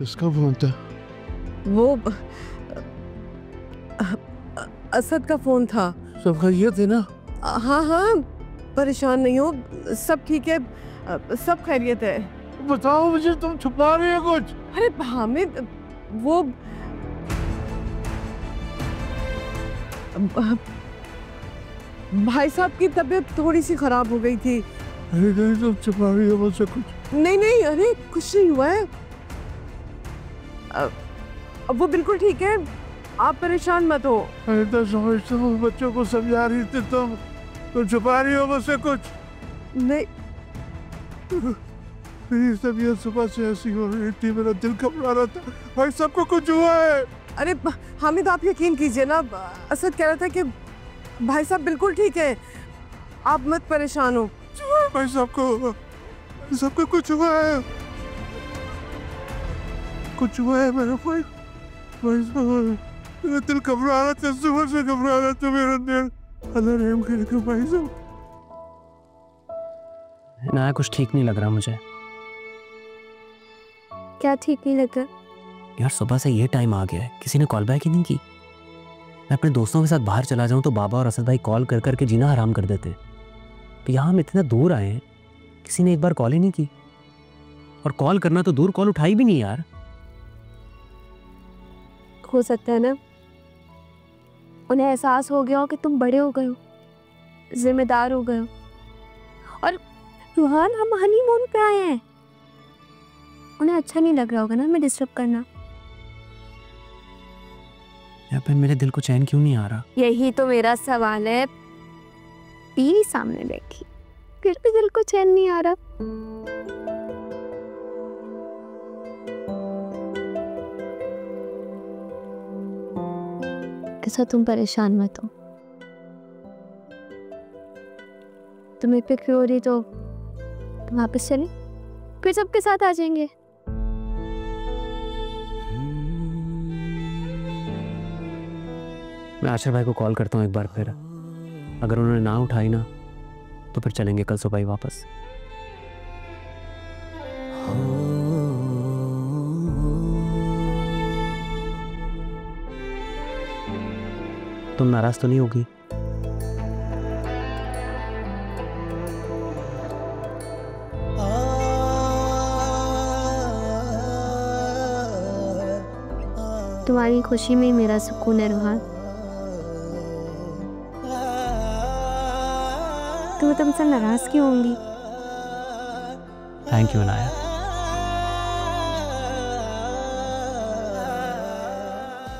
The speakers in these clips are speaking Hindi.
किसका फोन था? वो असद का फोन था। सब खैरियत है ना? हाँ हाँ, परेशान नहीं हो, सब ठीक है, सब खैरियत है। बताओ मुझे, तुम छुपा रही हो कुछ? अरे हामिद, वो भाई साहब की तबीयत थोड़ी सी खराब हो गई थी। अरे नहीं, तुम छुपा रही हो मुझसे कुछ? नहीं नहीं, अरे कुछ नहीं हुआ है, वो बिल्कुल ठीक है, आप परेशान मत हो। अरे तो समझता हूँ, बच्चों को समझा रही थी तुम छुपा रही हो मुझसे कुछ? नहीं, मेरी तबीयत सुबह से ऐसी हो रही थी, मेरा दिल घबरा रहा था, भाई सबको कुछ हुआ है। अरे हामिद आप यकीन कीजिए ना, असद कह रहा था कि भाई साहब बिल्कुल ठीक है, आप मत परेशान हो। भाई सबको कुछ हुआ है, कुछ हुआ है मेरा भाई साहब, मेरा दिल घबरा रहा था, सुबह से घबरा रहा था मेरा दिल। अल्लाह रहम करेगा भाई साहब। ना कुछ ठीक नहीं लग रहा मुझे। क्या ठीक नहीं लग रहा? यार सुबह से ये टाइम आ गया है, किसी ने कॉल बैक ही नहीं की। मैं अपने दोस्तों के साथ बाहर चला जाऊं तो बाबा और असद भाई कॉल कर करके जीना हराम कर देते। तो यहाँ हम इतना दूर आए हैं, किसी ने एक बार कॉल ही नहीं की, और कॉल करना तो दूर, कॉल उठाई भी नहीं यार। हो सकता है ना उन्हें एहसास हो गया हो कि तुम बड़े हो गए हो, जिम्मेदार हो गए हो। और रूहान, हम हनीमून पे आए हैं, उन्हें अच्छा नहीं लग रहा होगा ना हमें डिस्टर्ब करना। यार पर मेरे दिल को चैन क्यों नहीं आ रहा? यही तो मेरा सवाल है, बीवी सामने बैठी फिर भी दिल को चैन नहीं आ रहा। ऐसा तुम परेशान मत हो, तुम्हें फिक्र हो रही तो वापस चले, फिर सबके साथ आ जाएंगे। मैं आशर भाई को कॉल करता हूँ एक बार फिर, अगर उन्होंने ना उठाई ना तो फिर चलेंगे कल सुबह ही वापस। तुम नाराज तो नहीं होगी? तुम्हारी खुशी में ही मेरा सुकून है रूहान। तो तुमसे नाराज क्यों होंगी? Thank you Anaya.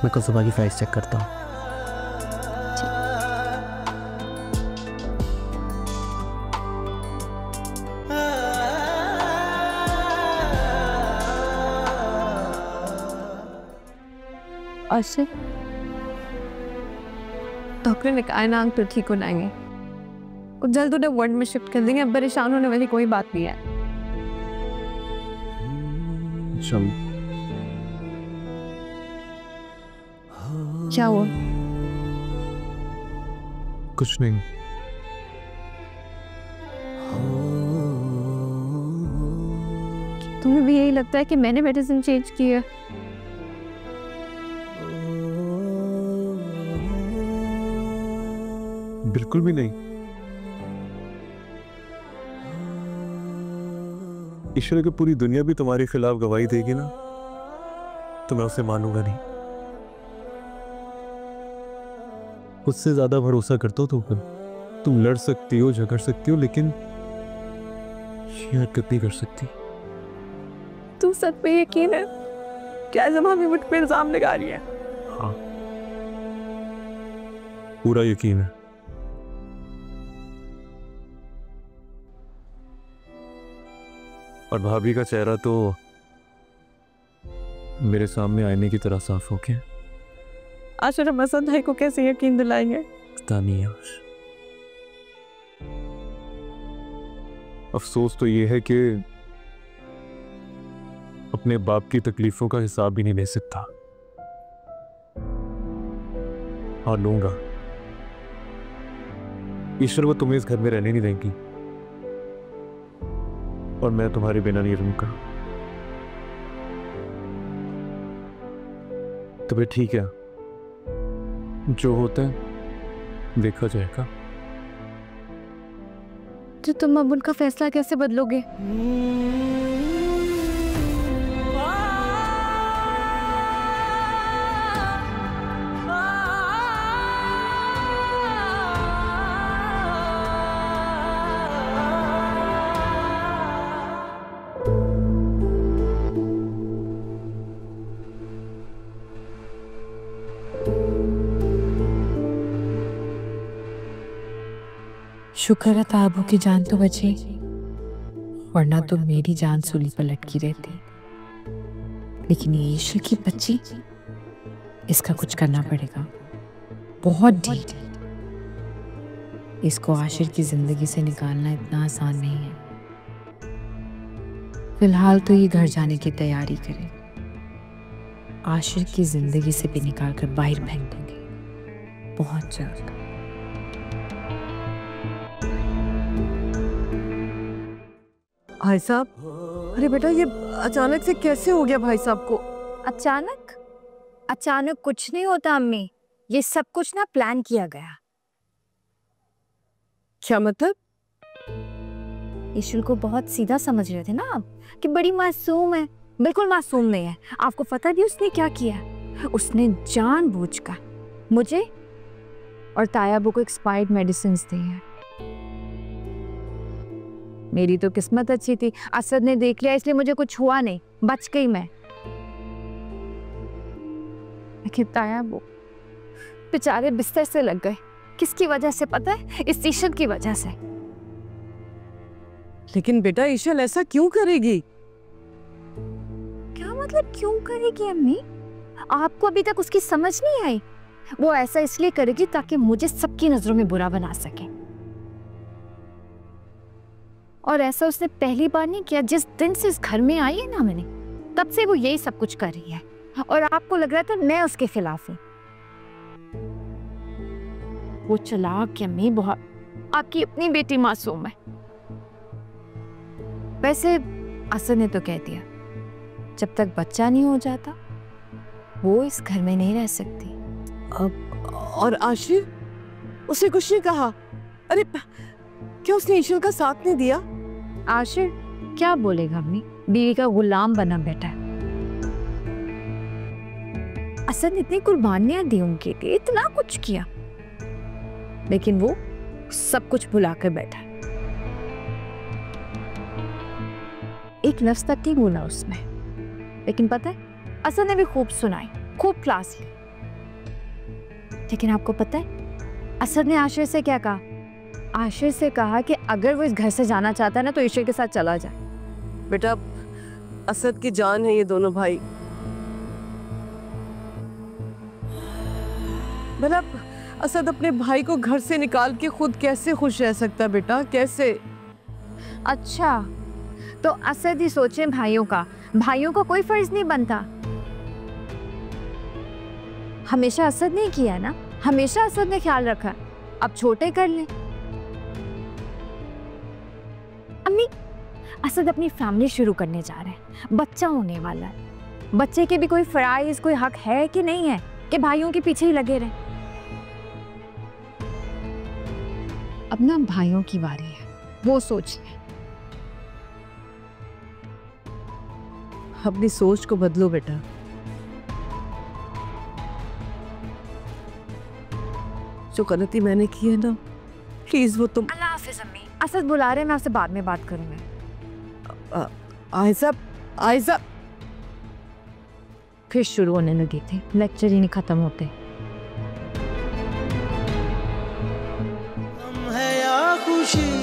मैं कल सुबह की फ्लाइट चेक करता हूँ। आशिक, डॉक्टर ने कहा ना आंख तो ठीक हो जाएंगे, और जल्द उन्हें वार्ड में शिफ्ट कर देंगे, अब परेशान होने वाली कोई बात नहीं है। क्या हुआ? कुछ नहीं। तुम्हें भी यही लगता है कि मैंने मेडिसिन चेंज की है? बिल्कुल भी नहीं। ईश्वर की पूरी दुनिया भी तुम्हारे खिलाफ गवाही देगी ना, तो मैं उसे मानूंगा नहीं। उससे ज्यादा भरोसा करता हो तुम लड़ सकती हो, झगड़ सकती हो, लेकिन ये हरकत नहीं कर सकती। तू सच पे यकीन है क्या जमा भी मुझ पे इल्जाम लगा रही है? हाँ, पूरा यकीन है। और भाभी का चेहरा तो मेरे सामने आईने की तरह साफ हो गया। आशर हम असद भाई को कैसे यकीन दिलाएंगे? पता नहीं है। अफसोस तो ये है कि अपने बाप की तकलीफों का हिसाब भी नहीं ले सकता। हाँ लूंगा। ईश्वर वो तुम्हें इस घर में रहने नहीं देंगी, और मैं तुम्हारे बिना नहीं रहूंगा। तबीयत ठीक है, जो होता है देखा जाएगा। तो तुम अब उनका फैसला कैसे बदलोगे? शुक्र है ताबू की जान तो बची, वरना तो मेरी जान सूली पर लटकी रहती। लेकिन ये ईशा की बच्ची, इसका कुछ करना पड़ेगा, बहुत ढीठ। इसको आशिर की जिंदगी से निकालना इतना आसान नहीं है। फिलहाल तो ये घर जाने की तैयारी करे, आशिर की जिंदगी से भी निकाल कर बाहर फेंक देंगे बहुत जल्द। भाई साहब, अरे बेटा ये अचानक से कैसे हो गया भाई साहब को? अचानक? अचानक कुछ नहीं होता अम्मी, ये सब कुछ ना प्लान किया गया। क्या मतलब? ईशुल को बहुत सीधा समझ रहे थे ना आप, कि बड़ी मासूम है। बिल्कुल मासूम नहीं है। आपको पता भी उसने क्या किया? उसने जानबूझकर मुझे और तायाबू को एक्सपायर्ड मेडिसिन दी है। मेरी तो किस्मत अच्छी थी, असद ने देख लिया इसलिए मुझे कुछ हुआ नहीं, बच गई मैं। लेकिन तायाबू बेचारे बिस्तर से लग गए। किसकी वजह से पता है? इस ईशल की वजह से। लेकिन बेटा ईशल ऐसा क्यों करेगी? क्या मतलब क्यों करेगी अम्मी? आपको अभी तक उसकी समझ नहीं आई? वो ऐसा इसलिए करेगी ताकि मुझे सबकी नजरों में बुरा बना सके। और ऐसा उसने पहली बार नहीं किया। जिस दिन से इस घर में आई है ना मैंने, तब से वो यही सब कुछ कर रही है। और आपको लग रहा था मैं उसके खिलाफ हूं। वो चालाक है अम्मी बहुत। आपकी अपनी बेटी मासूम है। वैसे असद ने तो कह दिया, जब तक बच्चा नहीं हो जाता वो इस घर में नहीं रह सकती। और आशिर? उसे कुछ नहीं कहा? अरे क्या उसने ईशल का साथ नहीं दिया? आशिर क्या बोलेगा अम्मी? बीवी का गुलाम बना बैठा है। असद ने इतनी कुर्बानियां दी उनके लिए, इतना कुछ किया, लेकिन वो सब कुछ भुला कर बैठा। एक लफ्ज तक नहीं बोला उसने। लेकिन पता है, असद ने भी खूब सुनाई, खूब क्लास ली। लेकिन आपको पता है असद ने आशिर से क्या कहा? आशिर से कहा कि अगर वो इस घर से जाना चाहता है ना तो ईशल के साथ चला जाए। बेटा असद की जान है ये दोनों भाई। भला असद अपने भाई को घर से निकाल के खुद कैसे खुश रह सकता बेटा? कैसे? अच्छा तो असद ही सोचे भाइयों का। भाइयों का कोई फर्ज नहीं बनता। हमेशा असद ने किया ना, हमेशा असद ने ख्याल रखा। अब छोटे कर ले। अम्मी असद अपनी फैमिली शुरू करने जा रहे हैं, बच्चा होने वाला है। बच्चे के भी कोई फराइज, कोई हक है कि नहीं है कि भाइयों के पीछे ही लगे रहे? अब ना भाइयों की बारी है, वो सोच ले। अपनी सोच को बदलो बेटा। जो गलती मैंने की है ना, प्लीज वो तुम। अल्लाह हाफिज अम्मी। असद बुला रहे हैं, मैं आपसे बाद में बात करूंगी। आयशा, आयशा फिर शुरू होने लगी थी, लेक्चर ही नहीं खत्म होते। हम है या खुशी